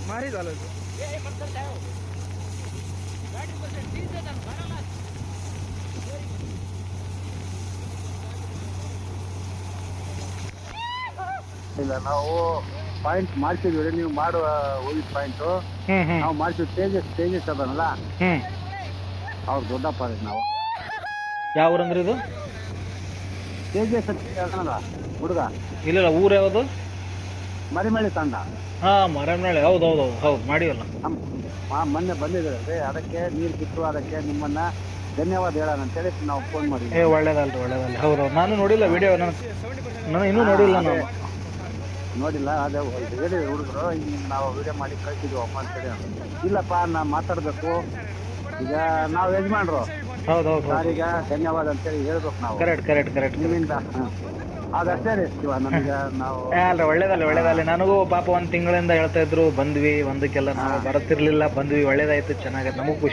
मारी झालं तू. ಇಲ್ಲ ನಾವು ಪಾಯಿಂಟ್ ಮಾಡ್ಸಿದ್ವಿ, ನೀವು ಮಾಡುವ ಹೋಗಿದ್ ಪಾಯಿಂಟು ನಾವು ಮಾಡ್ಸಿದ್ವಿ. ತೇಜಸ್ ಅದನ್ನಲ್ಲ ಅವ್ರು ದೊಡ್ಡಪ್ಪ ನಾವು. ಯಾವ ಊರಂದ್ರಿ ಇದು? ತೇಜಸ್ ಅದನ್ನಲ್ಲ ಹುಡುಗ. ಇಲ್ಲ ಊರು ಯಾವುದು? ಮರಿಮಳ್ಳಿ ತಂಡ. ಹಾ ಮರಮನಹಳ್ಳಿ, ಹೌದು ಹೌದು ಹೌದು ಹೌದು ಮಾಡಿವಲ್ಲ. ಮೊನ್ನೆ ಬಂದಿದ್ದಾರೆ, ಅದಕ್ಕೆ ನೀರು ಬಿಟ್ಟು ಅದಕ್ಕೆ ನಿಮ್ಮನ್ನ ಧನ್ಯವಾದ ಹೇಳೋಣ ಅಂತೇಳಿ ನಾವು ಫೋನ್ ಮಾಡಿದ್ವಿ. ಒಳ್ಳೇದಲ್ರಿ ಒಳ್ಳೇದಲ್ರಿ. ಹೌದು ನಾನು ನೋಡಿಲ್ಲ ವಿಡಿಯೋ, ನಾನು ಇನ್ನೂ ನೋಡಿಲ್ಲ. ನಾನು ನೋಡಿಲ್ಲ, ಅದೇ ಹೇಳಿ ಹುಡುಗರು ನಾವು ವಿಡಿಯೋ ಮಾಡಿ ಕಳ್ಸಿದ್ವಪ್ಪ ಅಂತೇಳಿ. ಇಲ್ಲಪ್ಪ ನಾ ಮಾತಾಡಬೇಕು, ಈಗ ನಾವು ಯಜಮಾನ್ರು. ಹೌದು ಹೌದು ಸಾರೀಗ ಧನ್ಯವಾದ ಅಂತೇಳಿ ಹೇಳ್ಬೇಕು ನಾವು. ಕರೆಕ್ಟ್ ನಿಮ್ಮಿಂದ ಅದಷ್ಟೇ ರೀ ಶಿವ, ನಮಗೆ ನಾವು ಅಲ್ರಿ. ಒಳ್ಳೇದಲ್ಲ. ನನಗೂ ಪಾಪ 1 ತಿಂಗಳಿಂದ ಹೇಳ್ತಾ ಇದ್ರು, ಬಂದ್ವಿ ಒಂದಕ್ಕೆಲ್ಲ ನಾವು ಬರುತ್ತಿರ್ಲಿಲ್ಲ, ಬಂದ್ವಿ, ಒಳ್ಳೇದಾಯ್ತು, ಚೆನ್ನಾಗೈತೆ, ನಮಗೂ ಖುಷಿ.